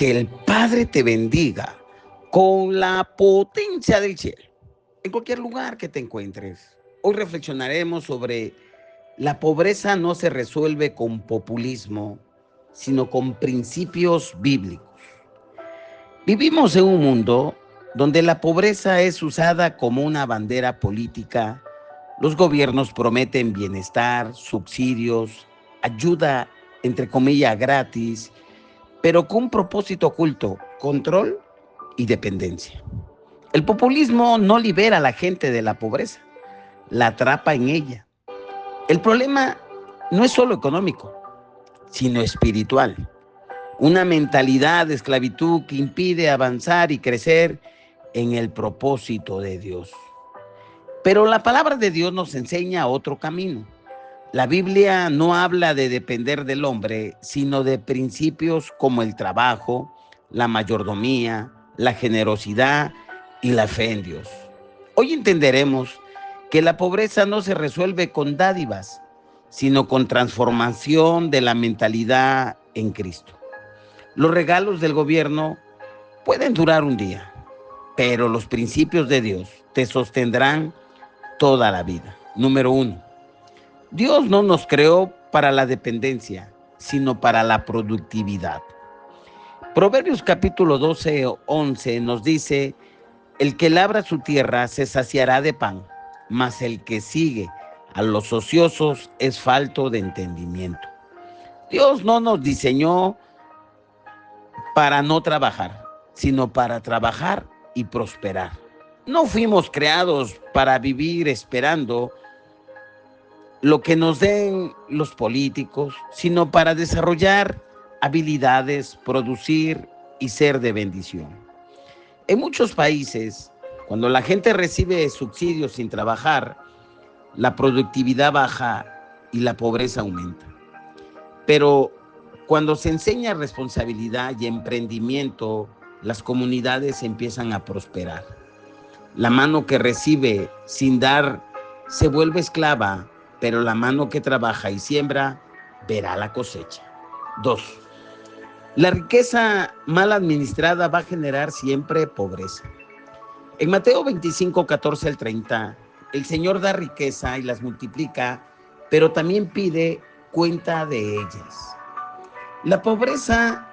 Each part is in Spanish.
Que el Padre te bendiga con la potencia del cielo, en cualquier lugar que te encuentres. Hoy reflexionaremos sobre la pobreza no se resuelve con populismo, sino con principios bíblicos. Vivimos en un mundo donde la pobreza es usada como una bandera política. Los gobiernos prometen bienestar, subsidios, ayuda, entre comillas, gratis, pero con un propósito oculto: control y dependencia. El populismo no libera a la gente de la pobreza, la atrapa en ella. El problema no es solo económico, sino espiritual. Una mentalidad de esclavitud que impide avanzar y crecer en el propósito de Dios. Pero la palabra de Dios nos enseña otro camino. La Biblia no habla de depender del hombre, sino de principios como el trabajo, la mayordomía, la generosidad y la fe en Dios. Hoy entenderemos que la pobreza no se resuelve con dádivas, sino con transformación de la mentalidad en Cristo. Los regalos del gobierno pueden durar un día, pero los principios de Dios te sostendrán toda la vida. Número 1. Dios no nos creó para la dependencia, sino para la productividad. Proverbios capítulo 12:11 nos dice: el que labra su tierra se saciará de pan, mas el que sigue a los ociosos es falto de entendimiento. Dios no nos diseñó para no trabajar, sino para trabajar y prosperar. No fuimos creados para vivir esperando lo que nos den los políticos, sino para desarrollar habilidades, producir y ser de bendición. En muchos países, cuando la gente recibe subsidios sin trabajar, la productividad baja y la pobreza aumenta. Pero cuando se enseña responsabilidad y emprendimiento, las comunidades empiezan a prosperar. La mano que recibe sin dar se vuelve esclava, pero la mano que trabaja y siembra verá la cosecha. 2. La riqueza mal administrada va a generar siempre pobreza. En Mateo 25:14-30, el Señor da riqueza y las multiplica, pero también pide cuenta de ellas. La pobreza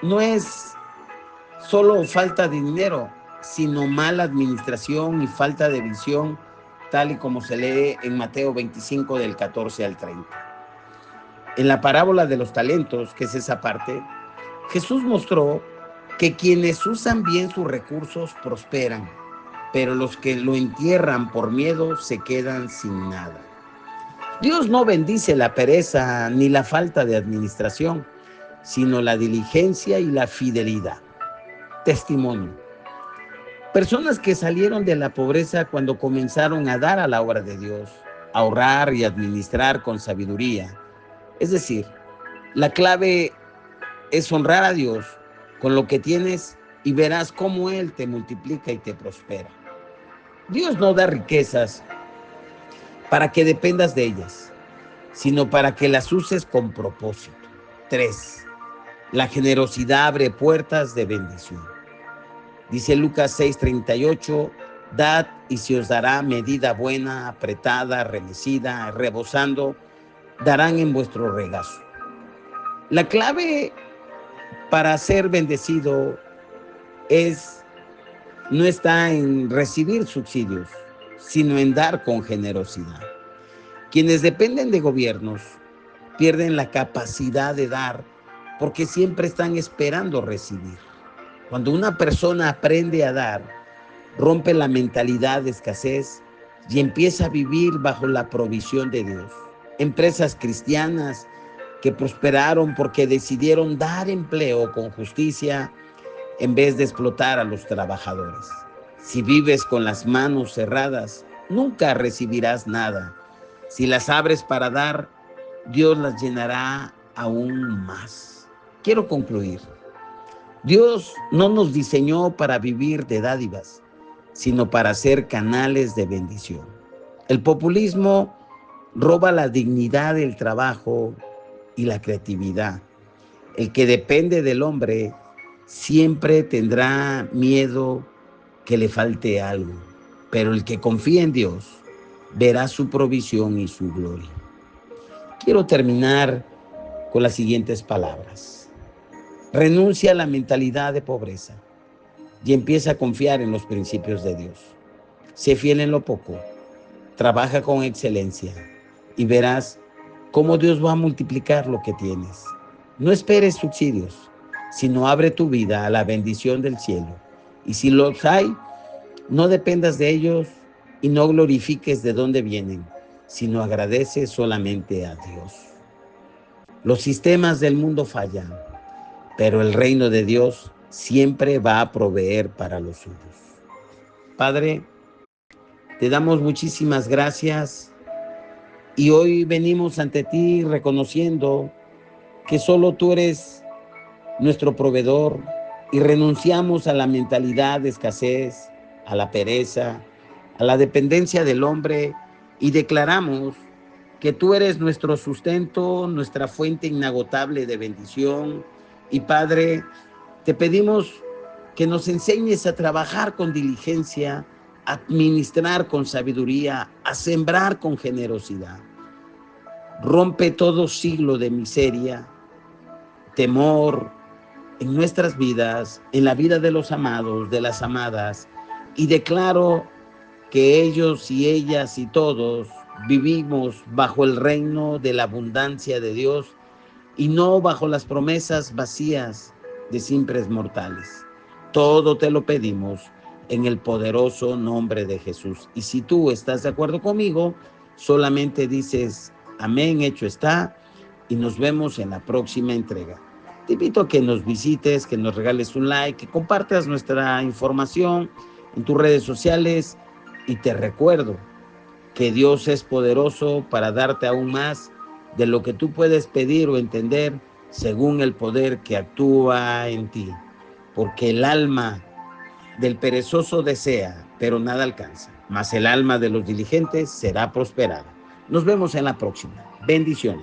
no es solo falta de dinero, sino mala administración y falta de visión, tal y como se lee en Mateo 25 del 14 al 30. En la parábola de los talentos, que es esa parte, Jesús mostró que quienes usan bien sus recursos prosperan, pero los que lo entierran por miedo se quedan sin nada. Dios no bendice la pereza ni la falta de administración, sino la diligencia y la fidelidad. Testimonio. Personas que salieron de la pobreza cuando comenzaron a dar a la obra de Dios, a ahorrar y administrar con sabiduría. Es decir, la clave es honrar a Dios con lo que tienes y verás cómo Él te multiplica y te prospera. Dios no da riquezas para que dependas de ellas, sino para que las uses con propósito. 3. La generosidad abre puertas de bendición. Dice Lucas 6:38, dad y se os dará medida buena, apretada, remecida, rebosando, darán en vuestro regazo. La clave para ser bendecido no está en recibir subsidios, sino en dar con generosidad. Quienes dependen de gobiernos pierden la capacidad de dar porque siempre están esperando recibir. Cuando una persona aprende a dar, rompe la mentalidad de escasez y empieza a vivir bajo la provisión de Dios. Empresas cristianas que prosperaron porque decidieron dar empleo con justicia en vez de explotar a los trabajadores. Si vives con las manos cerradas, nunca recibirás nada. Si las abres para dar, Dios las llenará aún más. Quiero concluir. Dios no nos diseñó para vivir de dádivas, sino para ser canales de bendición. El populismo roba la dignidad del trabajo y la creatividad. El que depende del hombre siempre tendrá miedo que le falte algo, pero el que confía en Dios verá su provisión y su gloria. Quiero terminar con las siguientes palabras. Renuncia a la mentalidad de pobreza y empieza a confiar en los principios de Dios. Sé fiel en lo poco, trabaja con excelencia y verás cómo Dios va a multiplicar lo que tienes. No esperes subsidios, sino abre tu vida a la bendición del cielo. Y si los hay, no dependas de ellos y no glorifiques de dónde vienen, sino agradece solamente a Dios. Los sistemas del mundo fallan, pero el reino de Dios siempre va a proveer para los suyos. Padre, te damos muchísimas gracias y hoy venimos ante ti reconociendo que solo tú eres nuestro proveedor y renunciamos a la mentalidad de escasez, a la pereza, a la dependencia del hombre y declaramos que tú eres nuestro sustento, nuestra fuente inagotable de bendición. Y Padre, te pedimos que nos enseñes a trabajar con diligencia, a administrar con sabiduría, a sembrar con generosidad. Rompe todo siglo de miseria, temor en nuestras vidas, en la vida de los amados, de las amadas, y declaro que ellos y ellas y todos vivimos bajo el reino de la abundancia de Dios y no bajo las promesas vacías de simples mortales. Todo te lo pedimos en el poderoso nombre de Jesús. Y si tú estás de acuerdo conmigo, solamente dices amén, hecho está, y nos vemos en la próxima entrega. Te invito a que nos visites, que nos regales un like, que compartas nuestra información en tus redes sociales y te recuerdo que Dios es poderoso para darte aún más de lo que tú puedes pedir o entender según el poder que actúa en ti. Porque el alma del perezoso desea, pero nada alcanza, mas el alma de los diligentes será prosperada. Nos vemos en la próxima. Bendiciones.